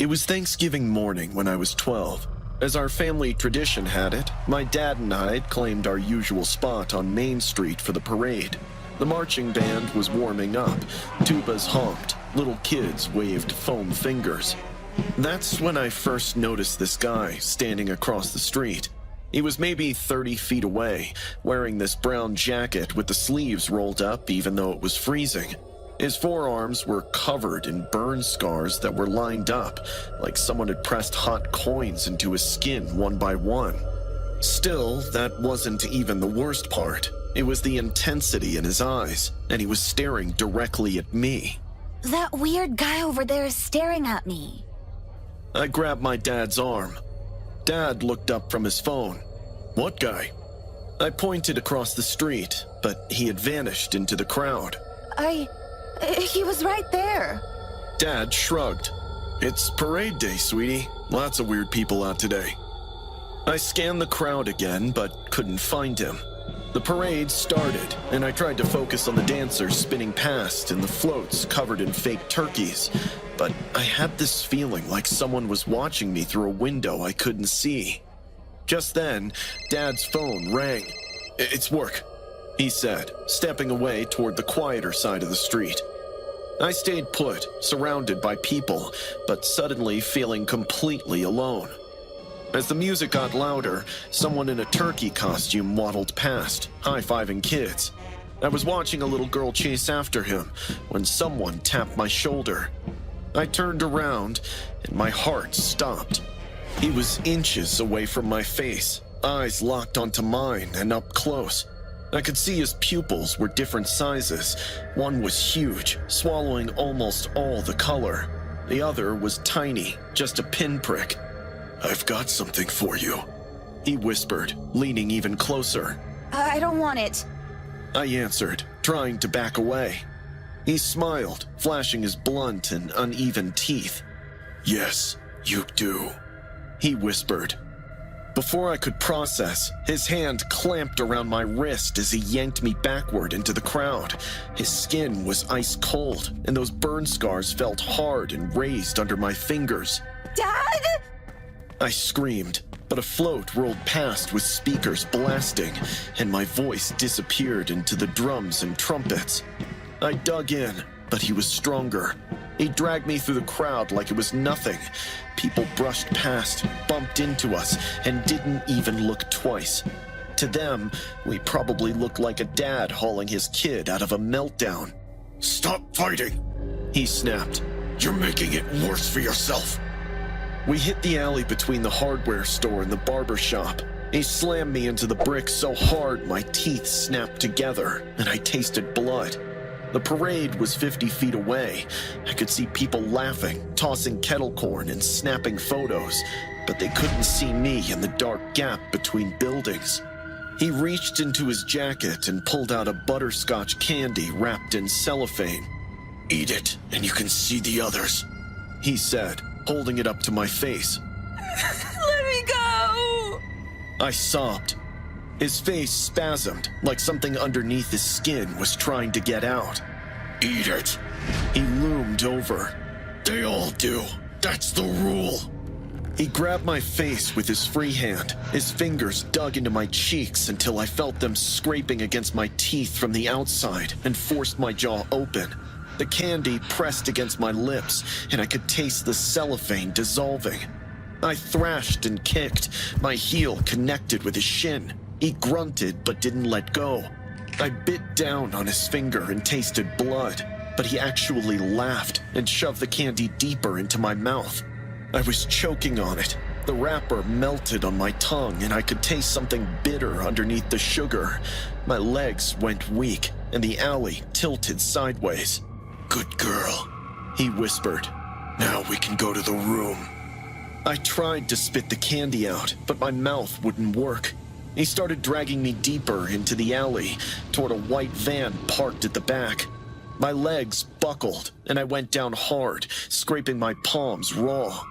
It was Thanksgiving morning when I was 12. As our family tradition had it, my dad and I had claimed our usual spot on Main Street for the parade. The marching band was warming up, tubas honked, little kids waved foam fingers. That's when I first noticed this guy standing across the street. He was maybe 30 feet away, wearing this brown jacket with the sleeves rolled up even though it was freezing. His forearms were covered in burn scars that were lined up, like someone had pressed hot coins into his skin one by one. Still, that wasn't even the worst part. It was the intensity in his eyes, and he was staring directly at me. That weird guy over there is staring at me. I grabbed my dad's arm. Dad looked up from his phone. What guy? I pointed across the street, but he had vanished into the crowd. He was right there. Dad shrugged. It's parade day, sweetie. Lots of weird people out today. I scanned the crowd again, but couldn't find him. The parade started, and I tried to focus on the dancers spinning past and the floats covered in fake turkeys, but I had this feeling like someone was watching me through a window I couldn't see. Just then, Dad's phone rang. It's work, he said, stepping away toward the quieter side of the street. I stayed put, surrounded by people, but suddenly feeling completely alone. As the music got louder, someone in a turkey costume waddled past, high-fiving kids. I was watching a little girl chase after him when someone tapped my shoulder. I turned around, and my heart stopped. He was inches away from my face, eyes locked onto mine and up close. I could see his pupils were different sizes. One was huge, swallowing almost all the color. The other was tiny, just a pinprick. I've got something for you, he whispered, leaning even closer. I don't want it. I answered, trying to back away. He smiled, flashing his blunt and uneven teeth. Yes, you do, he whispered. Before I could process, his hand clamped around my wrist as he yanked me backward into the crowd. His skin was ice cold, and those burn scars felt hard and raised under my fingers. Dad! I screamed, but a float rolled past with speakers blasting, and my voice disappeared into the drums and trumpets. I dug in, but he was stronger. He dragged me through the crowd like it was nothing. People brushed past, bumped into us, and didn't even look twice. To them, we probably looked like a dad hauling his kid out of a meltdown. Stop fighting, he snapped. You're making it worse for yourself. We hit the alley between the hardware store and the barber shop. He slammed me into the brick so hard my teeth snapped together, and I tasted blood. The parade was 50 feet away. I could see people laughing, tossing kettle corn, and snapping photos, but they couldn't see me in the dark gap between buildings. He reached into his jacket and pulled out a butterscotch candy wrapped in cellophane. Eat it, and you can see the others, he said, holding it up to my face. Let me go! I sobbed. His face spasmed, like something underneath his skin was trying to get out. Eat it! He loomed over. They all do. That's the rule. He grabbed my face with his free hand. His fingers dug into my cheeks until I felt them scraping against my teeth from the outside and forced my jaw open. The candy pressed against my lips, and I could taste the cellophane dissolving. I thrashed and kicked. My heel connected with his shin. He grunted but didn't let go. I bit down on his finger and tasted blood, but he actually laughed and shoved the candy deeper into my mouth. I was choking on it. The wrapper melted on my tongue and I could taste something bitter underneath the sugar. My legs went weak and the alley tilted sideways. Good girl, he whispered. Now we can go to the room. I tried to spit the candy out, but my mouth wouldn't work. He started dragging me deeper into the alley, toward a white van parked at the back. My legs buckled, and I went down hard, scraping my palms raw.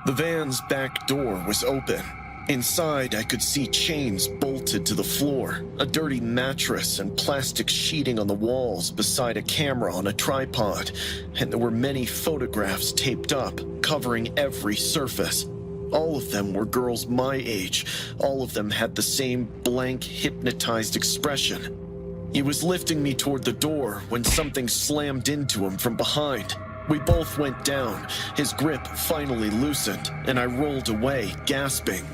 The van's back door was open. Inside, I could see chains bolted to the floor, a dirty mattress and plastic sheeting on the walls beside a camera on a tripod, and there were many photographs taped up, covering every surface. All of them were girls my age. All of them had the same blank, hypnotized expression. He was lifting me toward the door when something slammed into him from behind. We both went down. His grip finally loosened, and I rolled away, gasping.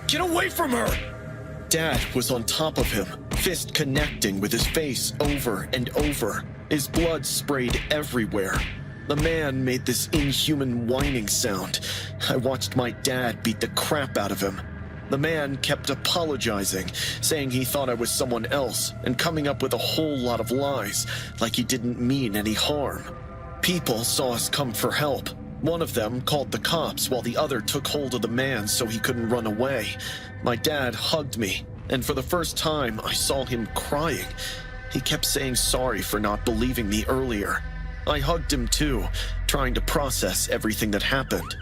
"Get away from her!" Dad was on top of him, fist connecting with his face over and over. His blood sprayed everywhere. The man made this inhuman whining sound. I watched my dad beat the crap out of him. The man kept apologizing, saying he thought I was someone else, and coming up with a whole lot of lies, like he didn't mean any harm. People saw us come for help. One of them called the cops while the other took hold of the man so he couldn't run away. My dad hugged me, and for the first time I saw him crying. He kept saying sorry for not believing me earlier. I hugged him too, trying to process everything that happened.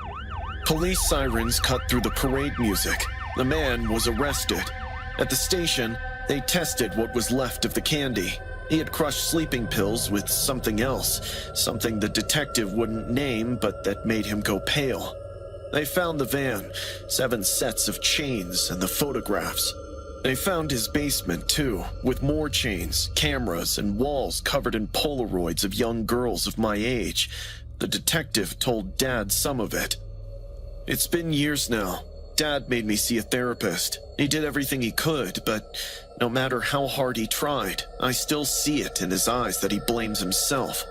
Police sirens cut through the parade music. The man was arrested. At the station, they tested what was left of the candy. He had crushed sleeping pills with something else, something the detective wouldn't name but that made him go pale. They found the van, 7 sets of chains, and the photographs. They found his basement too, with more chains, cameras, and walls covered in Polaroids of young girls of my age. The detective told Dad some of it. It's been years now. Dad made me see a therapist. He did everything he could, but no matter how hard he tried, I still see it in his eyes that he blames himself.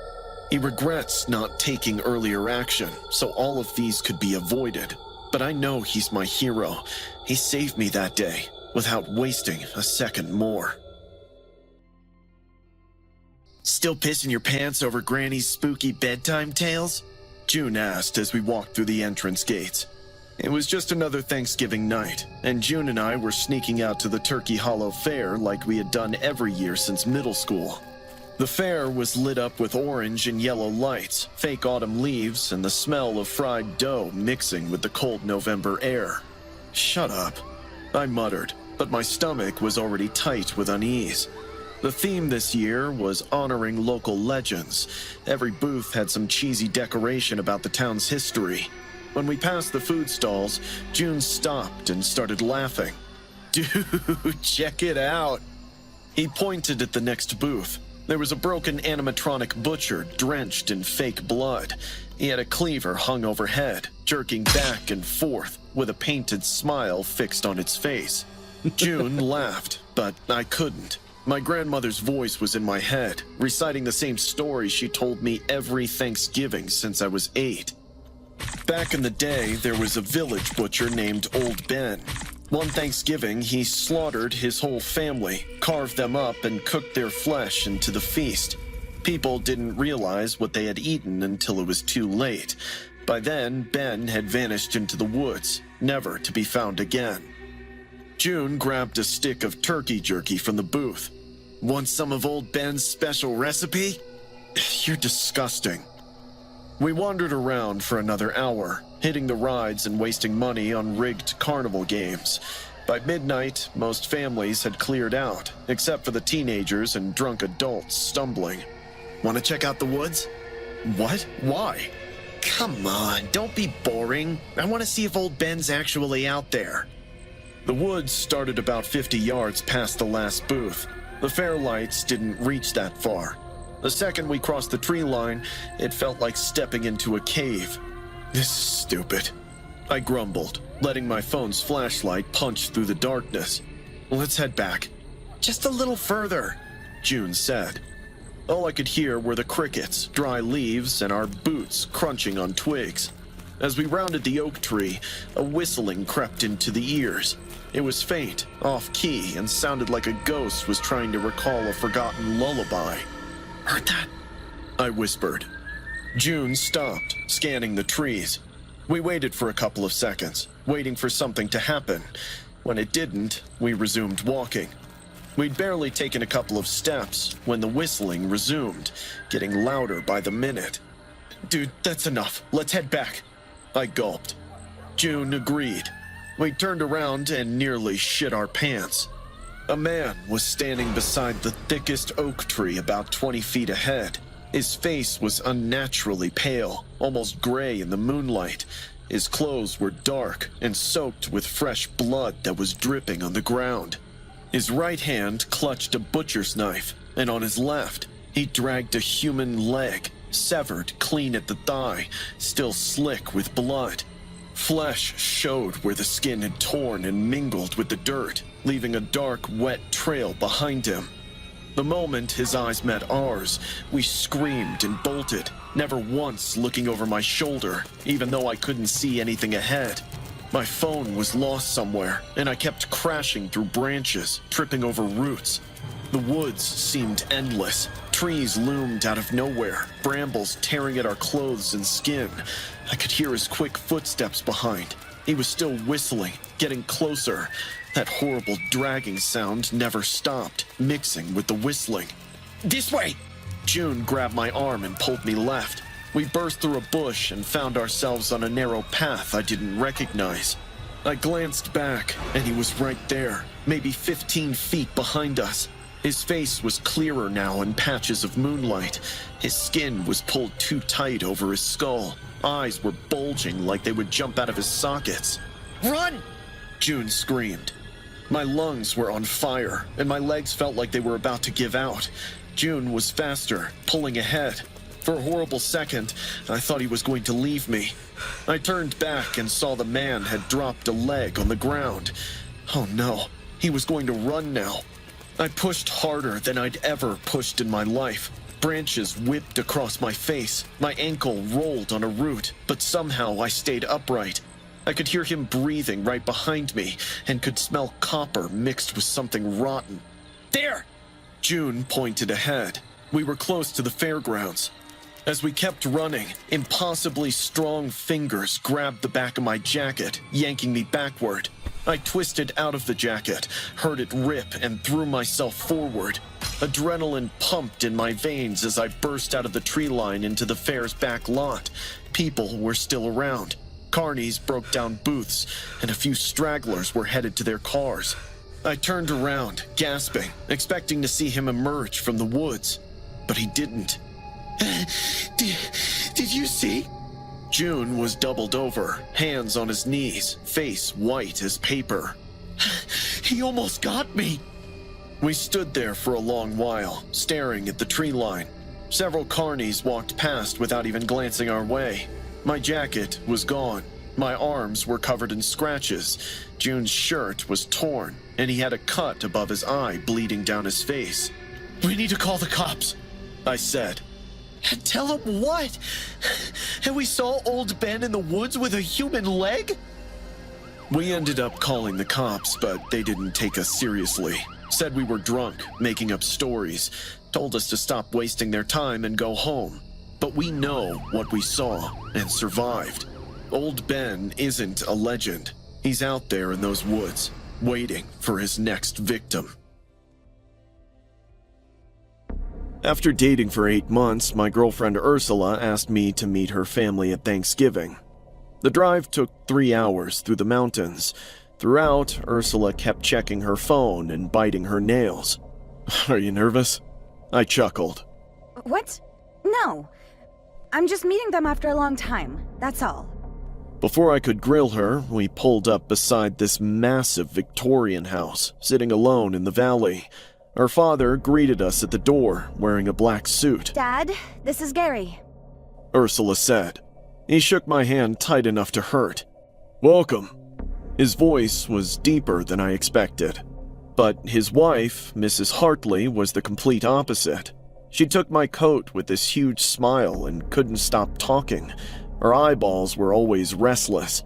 He regrets not taking earlier action, so all of these could be avoided. But I know he's my hero. He saved me that day, without wasting a second more. "Still pissing your pants over Granny's spooky bedtime tales?" June asked as we walked through the entrance gates. It was just another Thanksgiving night, and June and I were sneaking out to the Turkey Hollow Fair like we had done every year since middle school. The fair was lit up with orange and yellow lights, fake autumn leaves, and the smell of fried dough mixing with the cold November air. "Shut up," I muttered, but my stomach was already tight with unease. The theme this year was honoring local legends. Every booth had some cheesy decoration about the town's history. When we passed the food stalls, June stopped and started laughing. "Dude, check it out." He pointed at the next booth. There was a broken animatronic butcher drenched in fake blood. He had a cleaver hung overhead, jerking back and forth, with a painted smile fixed on its face. June laughed, but I couldn't. My grandmother's voice was in my head, reciting the same story she told me every Thanksgiving since I was 8. Back in the day, there was a village butcher named Old Ben. One Thanksgiving, he slaughtered his whole family, carved them up, and cooked their flesh into the feast. People didn't realize what they had eaten until it was too late. By then, Ben had vanished into the woods, never to be found again. June grabbed a stick of turkey jerky from the booth. "Want some of Old Ben's special recipe?" "You're disgusting." We wandered around for another hour, hitting the rides and wasting money on rigged carnival games. By midnight, most families had cleared out, except for the teenagers and drunk adults stumbling. "Want to check out the woods?" "What? Why?" "Come on, don't be boring. I want to see if Old Ben's actually out there." The woods started about 50 yards past the last booth. The fair lights didn't reach that far. The second we crossed the tree line, it felt like stepping into a cave. "This is stupid," I grumbled, letting my phone's flashlight punch through the darkness. "Let's head back." "Just a little further," June said. All I could hear were the crickets, dry leaves, and our boots crunching on twigs. As we rounded the oak tree, a whistling crept into the ears. It was faint, off-key, and sounded like a ghost was trying to recall a forgotten lullaby. "Heard that?" I whispered. June stopped, scanning the trees. We waited for a couple of seconds, waiting for something to happen. When it didn't, we resumed walking. We'd barely taken a couple of steps when the whistling resumed, getting louder by the minute. "Dude, that's enough. Let's head back." I gulped. June agreed. We turned around and nearly shit our pants. A man was standing beside the thickest oak tree about 20 feet ahead. His face was unnaturally pale, almost gray in the moonlight. His clothes were dark and soaked with fresh blood that was dripping on the ground. His right hand clutched a butcher's knife, and on his left, he dragged a human leg, severed clean at the thigh, still slick with blood. Flesh showed where the skin had torn and mingled with the dirt, leaving a dark, wet trail behind him. The moment his eyes met ours, we screamed and bolted, never once looking over my shoulder, even though I couldn't see anything ahead. My phone was lost somewhere, and I kept crashing through branches, tripping over roots. The woods seemed endless. Trees loomed out of nowhere, brambles tearing at our clothes and skin. I could hear his quick footsteps behind. He was still whistling, getting closer. That horrible dragging sound never stopped, mixing with the whistling. "This way!" June grabbed my arm and pulled me left. We burst through a bush and found ourselves on a narrow path I didn't recognize. I glanced back, and he was right there, maybe 15 feet behind us. His face was clearer now in patches of moonlight. His skin was pulled too tight over his skull. Eyes were bulging like they would jump out of his sockets. "Run!" June screamed. My lungs were on fire, and my legs felt like they were about to give out. June was faster, pulling ahead. For a horrible second, I thought he was going to leave me. I turned back and saw the man had dropped a leg on the ground. Oh no, he was going to run now. I pushed harder than I'd ever pushed in my life. Branches whipped across my face. My ankle rolled on a root, but somehow I stayed upright. I could hear him breathing right behind me and could smell copper mixed with something rotten. "There!" June pointed ahead. We were close to the fairgrounds. As we kept running, impossibly strong fingers grabbed the back of my jacket, yanking me backward. I twisted out of the jacket, heard it rip, and threw myself forward. Adrenaline pumped in my veins as I burst out of the tree line into the fair's back lot. People were still around. Carnies broke down booths, and a few stragglers were headed to their cars. I turned around, gasping, expecting to see him emerge from the woods. But he didn't. Did you see? June was doubled over, hands on his knees, face white as paper. "He almost got me!" We stood there for a long while, staring at the tree line. Several carnies walked past without even glancing our way. My jacket was gone. My arms were covered in scratches. June's shirt was torn, and he had a cut above his eye bleeding down his face. "We need to call the cops," I said. "Tell him what? And we saw old Ben in the woods with a human leg?" We ended up calling the cops, but they didn't take us seriously. Said we were drunk, making up stories. Told us to stop wasting their time and go home. But we know what we saw and survived. Old Ben isn't a legend. He's out there in those woods, waiting for his next victim. After dating for 8 months, my girlfriend Ursula asked me to meet her family at Thanksgiving. The drive took 3 hours through the mountains. Throughout, Ursula kept checking her phone and biting her nails. "Are you nervous?" I chuckled. What? No. I'm just meeting them after a long time, that's all. Before I could grill her, we pulled up beside this massive Victorian house, sitting alone in the valley. Our father greeted us at the door, wearing a black suit. "Dad, this is Gary." Ursula said. He shook my hand tight enough to hurt. "Welcome." His voice was deeper than I expected. But his wife, Mrs. Hartley, was the complete opposite. She took my coat with this huge smile and couldn't stop talking. Her eyeballs were always restless.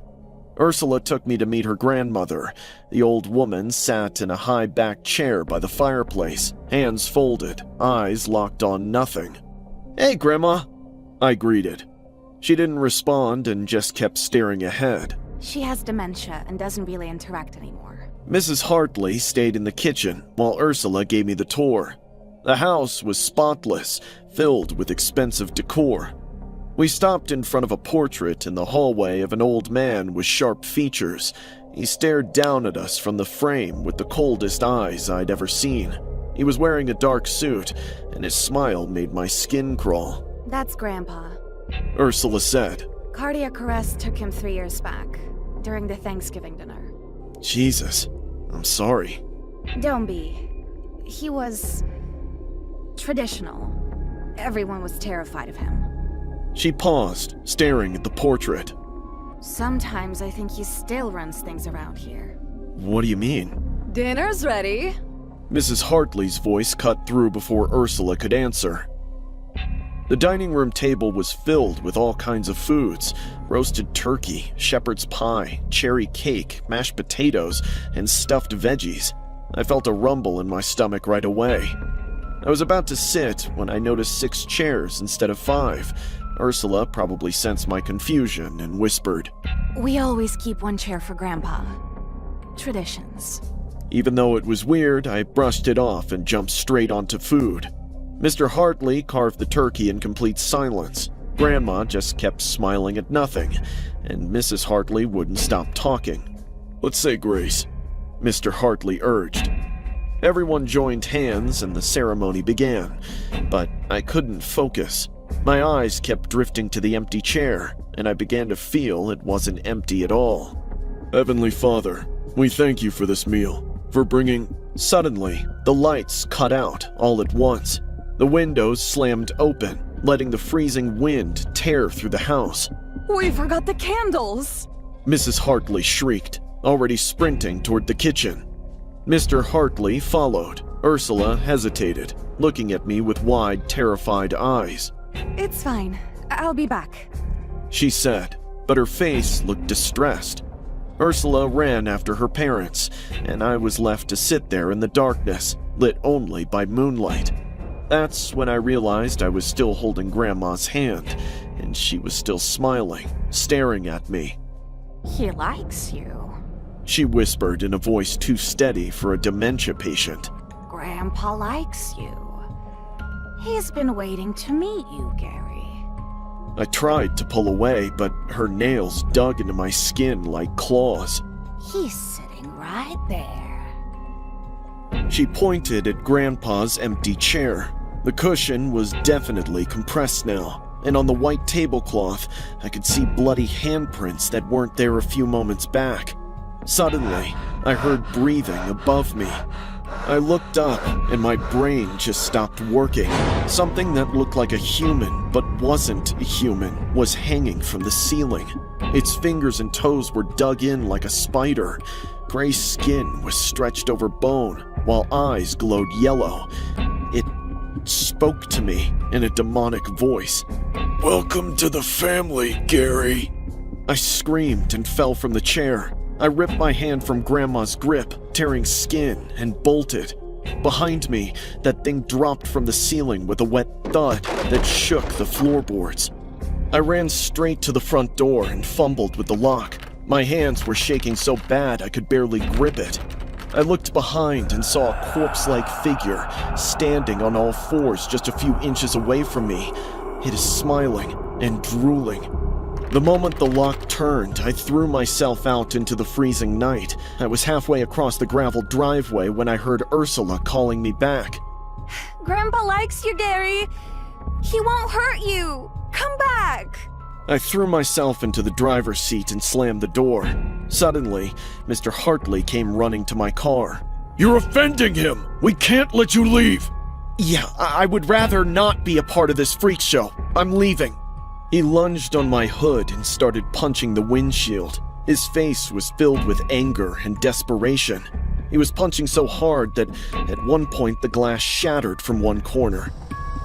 Ursula took me to meet her grandmother. The old woman sat in a high-backed chair by the fireplace, hands folded, eyes locked on nothing. "Hey, Grandma," I greeted. She didn't respond and just kept staring ahead. She has dementia and doesn't really interact anymore. Mrs. Hartley stayed in the kitchen while Ursula gave me the tour. The house was spotless, filled with expensive decor. We stopped in front of a portrait in the hallway of an old man with sharp features. He stared down at us from the frame with the coldest eyes I'd ever seen. He was wearing a dark suit, and his smile made my skin crawl. That's Grandpa. Ursula said. Cardiac arrest took him 3 years back, during the Thanksgiving dinner. Jesus, I'm sorry. Don't be. He was traditional. Everyone was terrified of him. She paused, staring at the portrait. Sometimes I think he still runs things around here. What do you mean? Dinner's ready. Mrs. Hartley's voice cut through before Ursula could answer. The dining room table was filled with all kinds of foods: roasted turkey, shepherd's pie, cherry cake, mashed potatoes, and stuffed veggies. I felt a rumble in my stomach right away. I was about to sit when I noticed 6 chairs instead of 5. Ursula probably sensed my confusion and whispered, We always keep 1 chair for Grandpa. Traditions. Even though it was weird, I brushed it off and jumped straight onto food. Mr. Hartley carved the turkey in complete silence. Grandma just kept smiling at nothing, and Mrs. Hartley wouldn't stop talking. Let's say grace, Mr. Hartley urged. Everyone joined hands and the ceremony began, but I couldn't focus. My eyes kept drifting to the empty chair, and I began to feel it wasn't empty at all. Heavenly Father, we thank you for this meal, for bringing... Suddenly, the lights cut out all at once. The windows slammed open, letting the freezing wind tear through the house. We forgot the candles! Mrs. Hartley shrieked, already sprinting toward the kitchen. Mr. Hartley followed. Ursula hesitated, looking at me with wide, terrified eyes. It's fine. I'll be back. She said, but her face looked distressed. Ursula ran after her parents, and I was left to sit there in the darkness, lit only by moonlight. That's when I realized I was still holding Grandma's hand, and she was still smiling, staring at me. He likes you. She whispered in a voice too steady for a dementia patient. Grandpa likes you. He's been waiting to meet you, Gary. I tried to pull away, but her nails dug into my skin like claws. He's sitting right there. She pointed at Grandpa's empty chair. The cushion was definitely compressed now, and on the white tablecloth, I could see bloody handprints that weren't there a few moments back. Suddenly, I heard breathing above me. I looked up, and my brain just stopped working. Something that looked like a human, but wasn't a human, was hanging from the ceiling. Its fingers and toes were dug in like a spider. Gray skin was stretched over bone, while eyes glowed yellow. It spoke to me in a demonic voice. "Welcome to the family, Gary." I screamed and fell from the chair. I ripped my hand from Grandma's grip, tearing skin, and bolted. Behind me, that thing dropped from the ceiling with a wet thud that shook the floorboards. I ran straight to the front door and fumbled with the lock. My hands were shaking so bad I could barely grip it. I looked behind and saw a corpse-like figure standing on all fours just a few inches away from me. It is smiling and drooling. The moment the lock turned, I threw myself out into the freezing night. I was halfway across the gravel driveway when I heard Ursula calling me back. Grandpa likes you, Gary. He won't hurt you. Come back. I threw myself into the driver's seat and slammed the door. Suddenly, Mr. Hartley came running to my car. "You're offending him! We can't let you leave!" "Yeah, I would rather not be a part of this freak show. I'm leaving." He lunged on my hood and started punching the windshield. His face was filled with anger and desperation. He was punching so hard that at one point the glass shattered from one corner.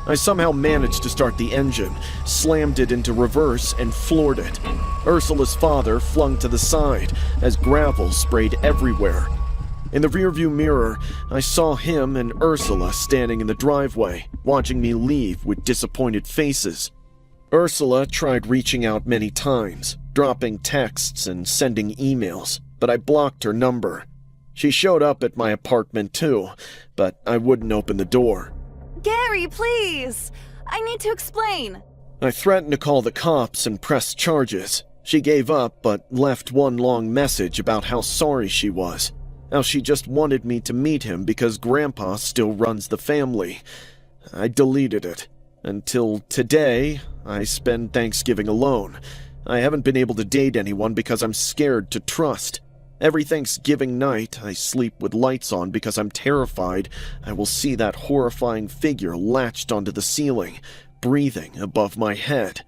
I somehow managed to start the engine, slammed it into reverse, and floored it. Ursula's father flung to the side as gravel sprayed everywhere. In the rearview mirror, I saw him and Ursula standing in the driveway, watching me leave with disappointed faces. Ursula tried reaching out many times, dropping texts and sending emails, but I blocked her number. She showed up at my apartment too, but I wouldn't open the door. Gary, please. I need to explain. I threatened to call the cops and press charges. She gave up but left one long message about how sorry she was, how she just wanted me to meet him because Grandpa still runs the family. I deleted it. Until today, I spend Thanksgiving alone. I haven't been able to date anyone because I'm scared to trust. Every Thanksgiving night, I sleep with lights on because I'm terrified I will see that horrifying figure latched onto the ceiling, breathing above my head.